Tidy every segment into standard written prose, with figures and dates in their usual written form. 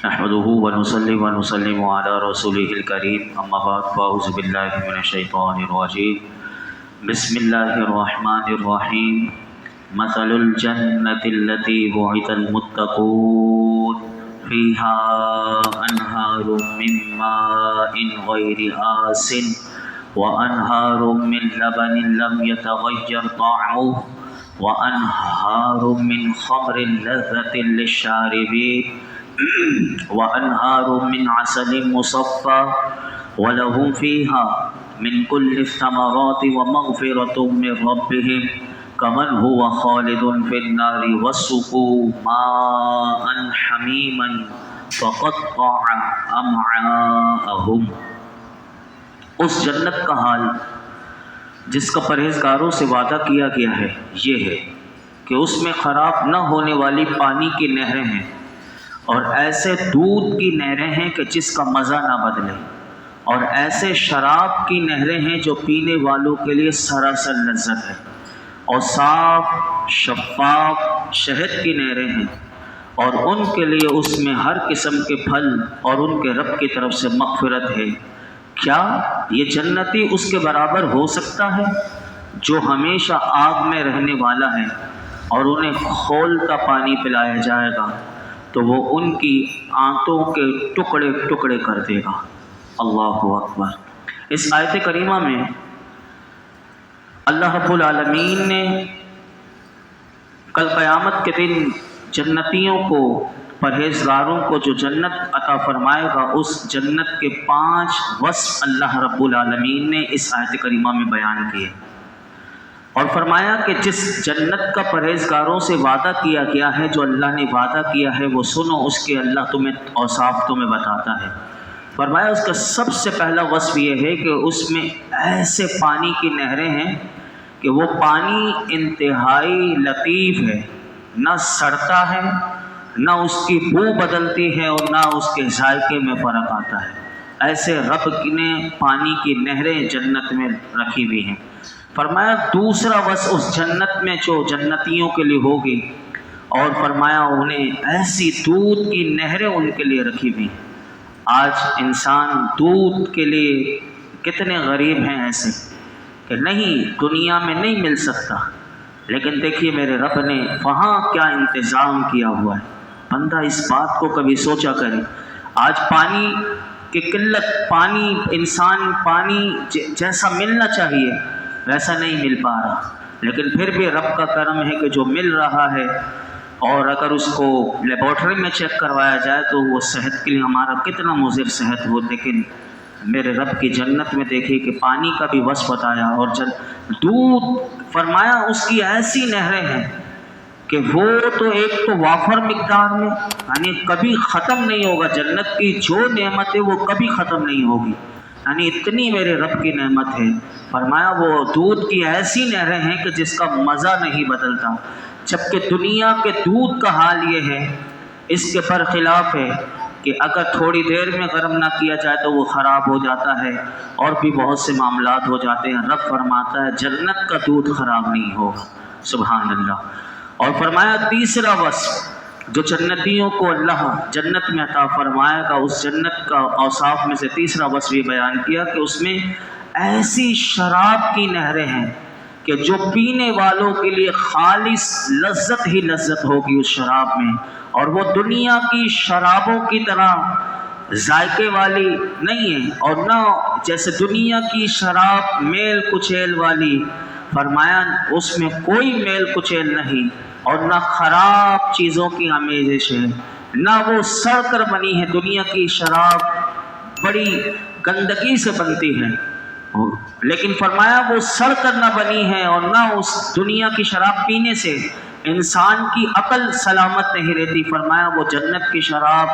نحمده ونصلي ونسلم على رسوله الكريم اما بعد فاعوذ بالله من الشيطان الرجيم بسم الله الرحمن الرحيم مثل الجنة التي وعد المتقون فيها أنهار من ماء غير آسن وأنهار من لبن لم يتغير طعمه وأنهار من خمر لذة للشاربين وأنهار من عسل مصفى ولهم فيها من كل الثمرات ومغفرة من ربهم كمن هو خالد في النار وسقوا ماء حميما فقطع أمعاءهم۔ اس جنت کا حال جس کا پرہیزگاروں سے وعدہ کیا گیا ہے یہ ہے کہ اس میں خراب نہ ہونے والی پانی کی نہریں ہیں اور ایسے دودھ کی نہریں ہیں کہ جس کا مزہ نہ بدلے، اور ایسے شراب کی نہریں ہیں جو پینے والوں کے لیے سراسر لذت ہے، اور صاف شفاف شہد کی نہریں ہیں، اور ان کے لیے اس میں ہر قسم کے پھل اور ان کے رب کی طرف سے مغفرت ہے۔ کیا یہ جنتی اس کے برابر ہو سکتا ہے جو ہمیشہ آگ میں رہنے والا ہے اور انہیں کھولتا پانی پلایا جائے گا تو وہ ان کی آنتوں کے ٹکڑے ٹکڑے کر دے گا۔ اللہ اکبر۔ اس آیت کریمہ میں اللہ رب العالمین نے کل قیامت کے دن جنتیوں کو، پرہیزگاروں کو جو جنت عطا فرمائے گا، اس جنت کے 5 وصف اللہ رب العالمین نے اس آیت کریمہ میں بیان کیے، اور فرمایا کہ جس جنت کا پرہیزگاروں سے وعدہ کیا گیا ہے، جو اللہ نے وعدہ کیا ہے وہ سنو، اس کے اللہ تمہیں اوصاف تمہیں بتاتا ہے۔ فرمایا اس کا سب سے پہلا وصف یہ ہے کہ اس میں ایسے پانی کی نہریں ہیں کہ وہ پانی انتہائی لطیف ہے، نہ سڑتا ہے، نہ اس کی بو بدلتی ہے اور نہ اس کے ذائقے میں فرق آتا ہے۔ ایسے رب نے پانی کی نہریں جنت میں رکھی ہوئی ہیں۔ فرمایا دوسرا وصف اس جنت میں جو جنتیوں کے لیے ہوگی، اور فرمایا انہیں ایسی دودھ کی نہریں ان کے لیے رکھی ہوئی ہیں۔ آج انسان دودھ کے لیے کتنے غریب ہیں ایسے کہ نہیں، دنیا میں نہیں مل سکتا، لیکن دیکھیے میرے رب نے وہاں کیا انتظام کیا ہوا ہے۔ بندہ اس بات کو کبھی سوچا کرے، آج پانی کی قلت، انسان پانی جیسا ملنا چاہیے ویسا نہیں مل پا رہا، لیکن پھر بھی رب کا کرم ہے کہ جو مل رہا ہے، اور اگر اس کو لیبارٹری میں چیک کروایا جائے تو وہ صحت کے لیے ہمارا کتنا مضر صحت ہو۔ لیکن میرے رب کی جنت میں دیکھیے کہ پانی کا بھی وصف بتایا، اور دودھ فرمایا اس کی ایسی نہریں ہیں کہ وہ تو ایک تو وافر مقدار میں، یعنی کبھی ختم نہیں ہوگا۔ جنت کی جو نعمت ہے وہ کبھی ختم نہیں ہوگی، یعنی اتنی میرے رب کی نعمت ہے۔ فرمایا وہ دودھ کی ایسی نہریں ہیں کہ جس کا مزہ نہیں بدلتا، جبکہ دنیا کے دودھ کا حال یہ ہے، اس کے برخلاف ہے کہ اگر تھوڑی دیر میں گرم نہ کیا جائے تو وہ خراب ہو جاتا ہے، اور بھی بہت سے معاملات ہو جاتے ہیں۔ رب فرماتا ہے جنت کا دودھ خراب نہیں ہوگا، سبحان اللہ۔ اور فرمایا تیسرا وصف جو جنتیوں کو اللہ جنت میں عطا فرمائے گا، اس جنت کا اوصاف میں سے تیسرا وصف یہ بیان کیا کہ اس میں ایسی شراب کی نہریں ہیں کہ جو پینے والوں کے لیے خالص لذت ہی لذت ہوگی اس شراب میں، اور وہ دنیا کی شرابوں کی طرح ذائقے والی نہیں ہے، اور نہ جیسے دنیا کی شراب میل کچیل والی۔ فرمایا اس میں کوئی میل کچیل نہیں، اور نہ خراب چیزوں کی آمیزش ہے، نہ وہ سڑ کر بنی ہے۔ دنیا کی شراب بڑی گندگی سے بنتی ہے، لیکن فرمایا وہ سڑ کر نہ بنی ہے، اور نہ اس دنیا کی شراب پینے سے انسان کی عقل سلامت نہیں رہتی۔ فرمایا وہ جنت کی شراب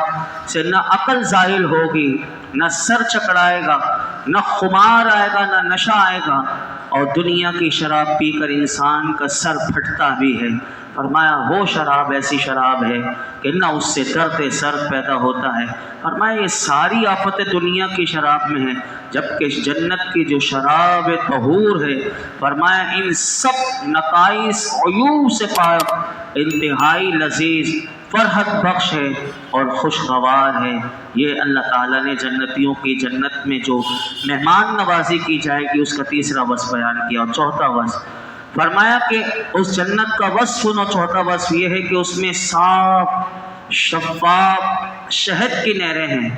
سے نہ عقل زائل ہوگی، نہ سر چکرائے گا، نہ خمار آئے گا، نہ نشہ آئے گا، اور دنیا کی شراب پی کر انسان کا سر پھٹتا بھی ہے۔ فرمایا وہ شراب ایسی شراب ہے کہ نہ اس سے درد سر پیدا ہوتا ہے۔ فرمایا یہ ساری آفتیں دنیا کی شراب میں ہیں، جبکہ جنت کی جو شراب طہور ہے، فرمایا ان سب نقائص عیوب سے پاک، انتہائی لذیذ، فرحت بخش ہے اور خوشگوار ہے۔ یہ اللہ تعالیٰ نے جنتیوں کی جنت میں جو مہمان نوازی کی جائے گی اس کا تیسرا وصف بیان کیا۔ اور چوتھا وصف فرمایا کہ اس جنت کا وصف سنو، چوتھا وصف یہ ہے کہ اس میں صاف شفاف شہد کی نہریں ہیں،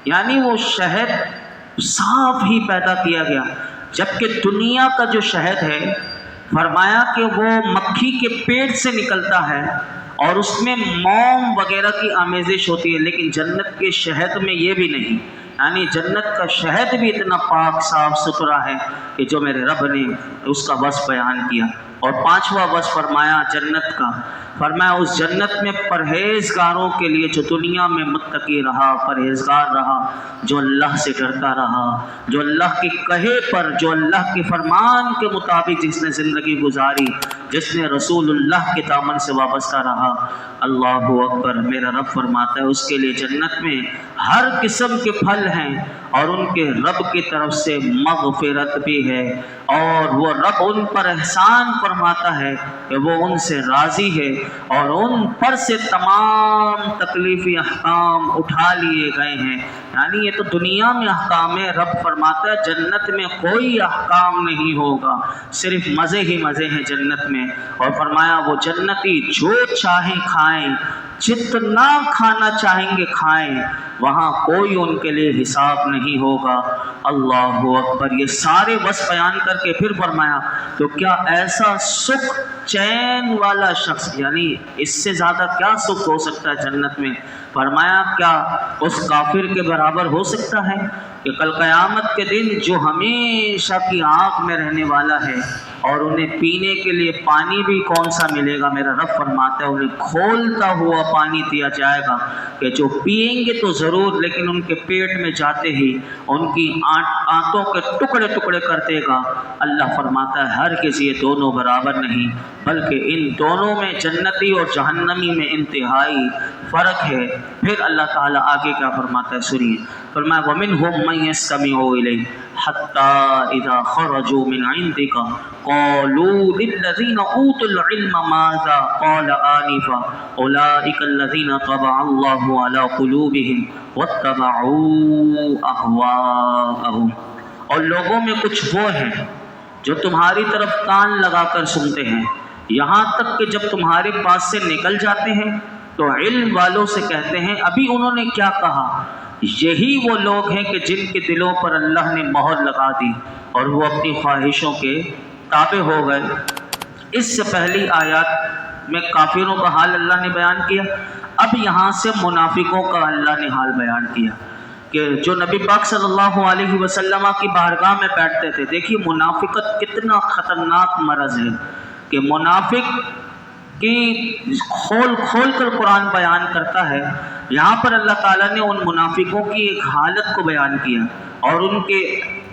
یعنی وہ شہد صاف ہی پیدا کیا گیا، جبکہ دنیا کا جو شہد ہے فرمایا کہ وہ مکھی کے پیٹ سے نکلتا ہے اور اس میں موم وغیرہ کی آمیزش ہوتی ہے، لیکن جنت کے شہد میں یہ بھی نہیں، یعنی جنت کا شہد بھی اتنا پاک صاف ستھرا ہے کہ جو میرے رب نے اس کا وصف بیان کیا۔ اور پانچواں وصف فرمایا جنت کا، فرمایا اس جنت میں پرہیزگاروں کے لیے، جو دنیا میں متقی رہا، پرہیزگار رہا، جو اللہ سے ڈرتا رہا، جو اللہ کے کہے پر، جو اللہ کے فرمان کے مطابق جس نے زندگی گزاری، جس نے رسول اللہ کے دامن سے وابستہ رہا، اللہ اکبر، میرا رب فرماتا ہے اس کے لیے جنت میں ہر قسم کے پھل ہیں اور ان کے رب کی طرف سے مغفرت بھی ہے، اور وہ رب ان پر احسان فرماتا ہے کہ وہ ان سے راضی ہے اور ان پر سے تمام تکلیفی احکام اٹھا لیے گئے ہیں۔ یعنی یہ تو دنیا میں احکام ہے، رب فرماتا ہے جنت میں کوئی احکام نہیں ہوگا، صرف مزے ہی مزے ہیں جنت میں۔ اور فرمایا وہ جنتی جو چاہیں کھائیں، جتنا کھانا چاہیں گے کھائیں، وہاں کوئی ان کے لیے حساب نہیں ہوگا۔ اللہ اکبر، یہ سارے وصف بیان کر کے پھر فرمایا تو کیا ایسا سکھ چین والا شخص، یعنی اس سے زیادہ کیا سکھ ہو سکتا ہے جنت میں؟ فرمایا کیا اس کافر کے برابر ہو سکتا ہے کہ کل قیامت کے دن جو ہمیشہ کی آگ میں رہنے والا ہے اور انہیں پینے کے لیے پانی بھی کون سا ملے گا؟ میرا رب فرماتا ہے انہیں کھولتا ہوا پانی دیا جائے گا کہ جو پئیں گے تو ضرور، لیکن ان کے پیٹ میں جاتے ہی ان کی آنتوں کے ٹکڑے ٹکڑے کر دے گا۔ اللہ فرماتا ہے ہرگز یہ دونوں برابر نہیں، بلکہ ان دونوں میں، جنتی اور جہنمی میں، انتہائی فرق ہے۔ پھر اللہ تعالیٰ آگے کیا فرماتا ہے سنیے، فرمایا وَمِنْهُمْ مَن يَسْتَمِعُ إِلَيْكَ حَتَّى إِذَا خَرَجُوا مِنْ عِنْدِكَ قَالُوا لِلَّذِينَ أُوتُوا الْعِلْمَ مَاذَا قَالَ آنِفًا أُولَئِكَ الَّذِينَ طَبَعَ اللَّهُ عَلَى قُلُوبِهِمْ وَاتَّبَعُوا أَهْوَاءَهُمْ۔ اور لوگوں میں کچھ وہ ہیں جو تمہاری طرف کان لگا کر سنتے ہیں، یہاں تک کہ جب تمہارے پاس سے نکل جاتے ہیں تو علم والوں سے کہتے ہیں ابھی انہوں نے کیا کہا۔ یہی وہ لوگ ہیں کہ جن کے دلوں پر اللہ نے مہر لگا دی اور وہ اپنی خواہشوں کے تابع ہو گئے۔ اس سے پہلی آیات میں کافروں کا حال اللہ نے بیان کیا، اب یہاں سے منافقوں کا اللہ نے حال بیان کیا کہ جو نبی پاک صلی اللہ علیہ وسلم کی بارگاہ میں بیٹھتے تھے۔ دیکھیے منافقت کتنا خطرناک مرض ہے کہ منافق کی کھول کھول کر قرآن بیان کرتا ہے۔ یہاں پر اللہ تعالیٰ نے ان منافقوں کی ایک حالت کو بیان کیا اور ان کے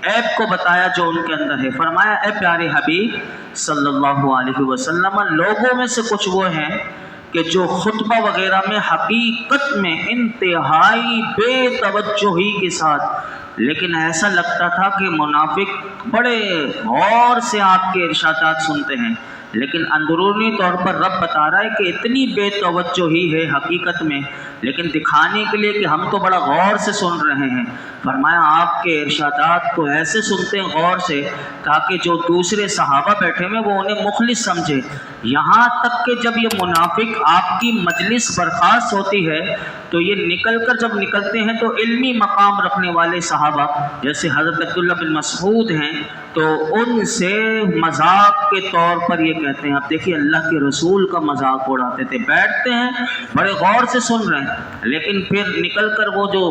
عیب کو بتایا جو ان کے اندر ہے۔ فرمایا اے پیارے حبیب صلی اللہ علیہ وسلم، لوگوں میں سے کچھ وہ ہیں کہ جو خطبہ وغیرہ میں حقیقت میں انتہائی بے توجہی کے ساتھ، لیکن ایسا لگتا تھا کہ منافق بڑے غور سے آپ کے ارشادات سنتے ہیں، لیکن اندرونی طور پر رب بتا رہا ہے کہ اتنی بے توجہی ہے حقیقت میں، لیکن دکھانے کے لیے کہ ہم تو بڑا غور سے سن رہے ہیں۔ فرمایا آپ کے ارشادات کو ایسے سنتے ہیں غور سے تاکہ جو دوسرے صحابہ بیٹھے ہوئے وہ انہیں مخلص سمجھے، یہاں تک کہ جب یہ منافق آپ کی مجلس برخاست ہوتی ہے تو یہ نکل کر جب نکلتے ہیں تو علمی مقام رکھنے والے صحابہ جیسے حضرت عبداللہ بن مسعود ہیں تو ان سے مذاق کے طور پر یہ کہتے ہیں، اب دیکھیے اللہ کے رسول کا مذاق اڑاتے تھے، بیٹھتے ہیں بڑے غور سے سن رہے ہیں، لیکن پھر نکل کر وہ جو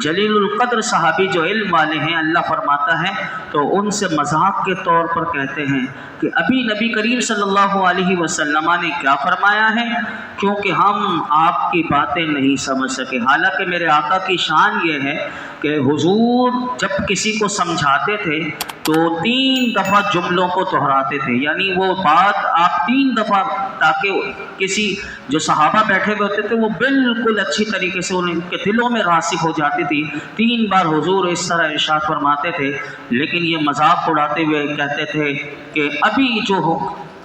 جلیل القدر صحابی جو علم والے ہیں اللہ فرماتا ہے تو ان سے مذاق کے طور پر کہتے ہیں کہ ابھی نبی کریم صلی اللہ علیہ وسلم نے کیا فرمایا ہے، کیونکہ ہم آپ کی باتیں نہیں سمجھ سکے۔ حالانکہ میرے آقا کی شان یہ ہے کہ حضور جب کسی کو سمجھاتے تھے تو 3 دفعہ جملوں کو دہراتے تھے، یعنی وہ بات آپ 3 دفعہ، تاکہ کسی جو صحابہ بیٹھے ہوئے ہوتے تھے وہ بالکل اچھی طریقے سے ان کے دلوں میں راسخ ہو جاتی تھی۔ 3 بار حضور اس طرح ارشاد فرماتے تھے، لیکن یہ مذاق اڑاتے ہوئے کہتے تھے کہ ابھی جو ہو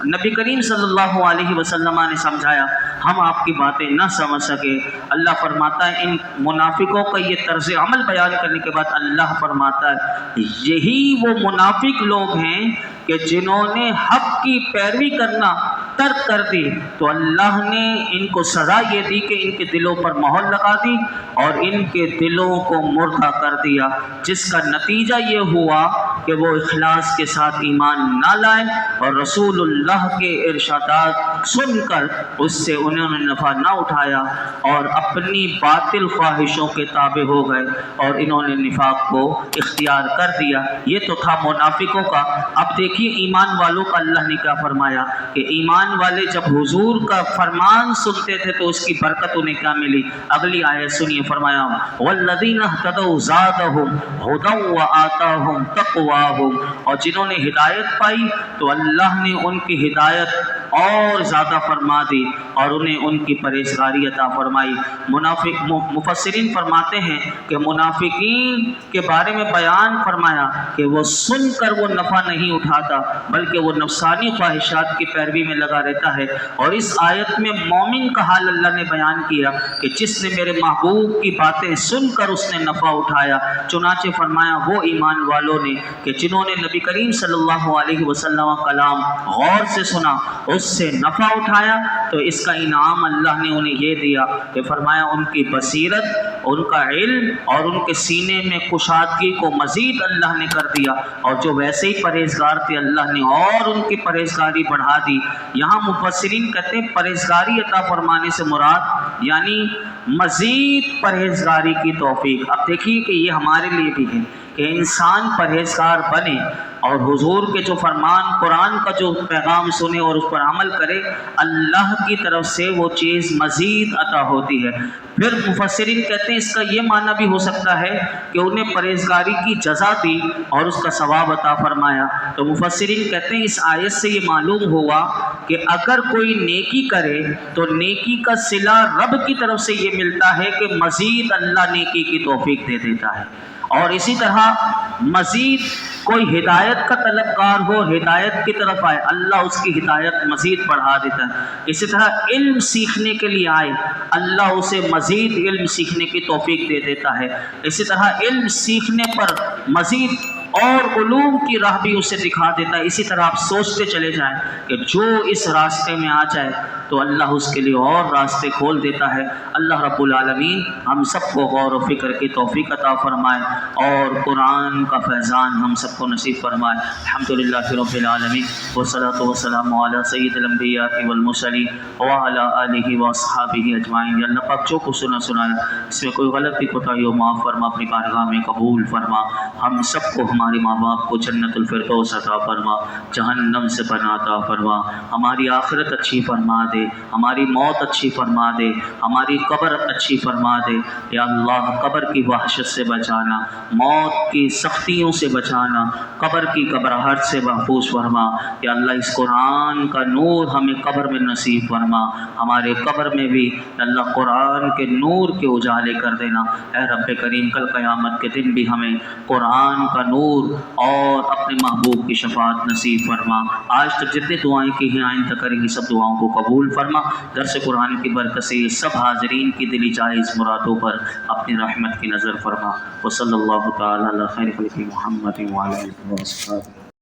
نبی کریم صلی اللہ علیہ وسلم نے سمجھایا، ہم آپ کی باتیں نہ سمجھ سکے۔ اللہ فرماتا ہے ان منافقوں کا یہ طرز عمل بیان کرنے کے بعد اللہ فرماتا ہے یہی وہ منافق لوگ ہیں کہ جنہوں نے حق کی پیروی کرنا ترک کر دی، تو اللہ نے ان کو سزا یہ دی کہ ان کے دلوں پر مہر لگا دی اور ان کے دلوں کو مردہ کر دیا، جس کا نتیجہ یہ ہوا کہ وہ اخلاص کے ساتھ ایمان نہ لائے اور رسول اللہ کے ارشادات سن کر اس سے انہوں نے نفع نہ اٹھایا اور اپنی باطل خواہشوں کے تابع ہو گئے اور انہوں نے نفاق کو اختیار کر دیا۔ یہ تو تھا منافقوں کا۔ اب دیکھیے ایمان والوں کا اللہ نے کیا فرمایا کہ ایمان والے جب حضور کا فرمان سنتے تھے تو اس کی برکت انہیں کیا ملی۔ اگلی آیت سنیے، فرمایا والذین اہتدوا زادہم ھدی وآتاہم تقواہم، اور جنہوں نے ہدایت پائی تو اللہ نے ان کی ہدایت اور زیادہ فرما دی اور انہیں ان کی پرہیزگاری عطا فرمائی۔ مفسرین فرماتے ہیں کہ منافقین کے بارے میں بیان فرمایا کہ وہ سن کر وہ نفع نہیں اٹھاتا بلکہ وہ نفسانی خواہشات کی پیروی میں لگا رہتا ہے، اور اس آیت میں مومن کا حال اللہ نے بیان کیا کہ جس نے میرے محبوب کی باتیں سن کر اس نے نفع اٹھایا۔ چنانچہ فرمایا وہ ایمان والوں نے کہ جنہوں نے نبی کریم صلی اللہ علیہ وسلم کلام غور سے سنا، اس سے نفع اٹھایا، تو اس کا انعام اللہ نے انہیں یہ دیا کہ فرمایا ان کی بصیرت، ان کا علم اور ان کے سینے میں کشادگی کو مزید اللہ نے کر دیا، اور جو ویسے ہی پرہیزگار تھے اللہ نے اور ان کی پرہیزگاری بڑھا دی۔ یہاں مفسرین کہتے ہیں پرہیزگاری عطا فرمانے سے مراد یعنی مزید پرہیزگاری کی توفیق۔ اب دیکھیے کہ یہ ہمارے لیے بھی ہے کہ انسان پرہیزگار بنے اور حضور کے جو فرمان قرآن کا جو پیغام سنے اور اس پر عمل کرے، اللہ کی طرف سے وہ چیز مزید عطا ہوتی ہے۔ پھر مفسرین کہتے ہیں اس کا یہ معنی بھی ہو سکتا ہے کہ انہیں پرہیزگاری کی جزا دی اور اس کا ثواب عطا فرمایا۔ تو مفسرین کہتے ہیں اس آیت سے یہ معلوم ہوا کہ اگر کوئی نیکی کرے تو نیکی کا صلہ رب کی طرف سے یہ ملتا ہے کہ مزید اللہ نیکی کی توفیق دے دیتا ہے، اور اسی طرح مزید کوئی ہدایت کا طلبگار ہو، ہدایت کی طرف آئے، اللہ اس کی ہدایت مزید بڑھا دیتا ہے۔ اسی طرح علم سیکھنے کے لیے آئے، اللہ اسے مزید علم سیکھنے کی توفیق دے دیتا ہے۔ اسی طرح علم سیکھنے پر مزید اور علوم کی راہ بھی اسے دکھا دیتا ہے۔ اسی طرح آپ سوچتے چلے جائیں کہ جو اس راستے میں آ جائے تو اللہ اس کے لیے اور راستے کھول دیتا ہے۔ اللہ رب العالمین ہم سب کو غور و فکر کی توفیق عطا فرمائے اور قرآن کا فیضان ہم سب کو نصیب فرمائے۔ الحمدللہ رب العالمین والصلاۃ والسلام علی سید الانبیاء والمرسلین وعلی آلہ واصحابہ اجمعین۔ یا اللہ پاک جو کچھ سنایا اس میں کوئی غلطی کوتاہی ہو معاف فرما، اپنی بارگاہ میں قبول فرما۔ ہم سب کو ہمارے ماں باپ کو جنت الفردوس عطا فرما، جہنم سے پناہ عطا فرما، ہماری آخرت اچھی فرما دے، ہماری موت اچھی فرما دے، ہماری قبر اچھی فرما دے۔ یا اللہ قبر کی وحشت سے بچانا، موت کی سختیوں سے بچانا، قبر کی گھبراہٹ سے محفوظ فرما۔ یا اللہ اس قرآن کا نور ہمیں قبر میں نصیب فرما، ہمارے قبر میں بھی اللہ قرآن کے نور کے اجالے کر دینا۔ اے رب کریم کل قیامت کے دن بھی ہمیں قرآن کا نور اور اپنے محبوب کی شفاعت نصیب فرما۔ آج تک جتنے دعائیں کی ہیں آئندہ کریں گی سب دعاؤں کو قبول فرما۔ درس قرآن کی برکت سے سب حاضرین کی دلی جائز مرادوں پر اپنی رحمت کی نظر فرما۔ وصلی اللہ تعالی علی خیر خلق محمد وعلی آلہ وصحبہ۔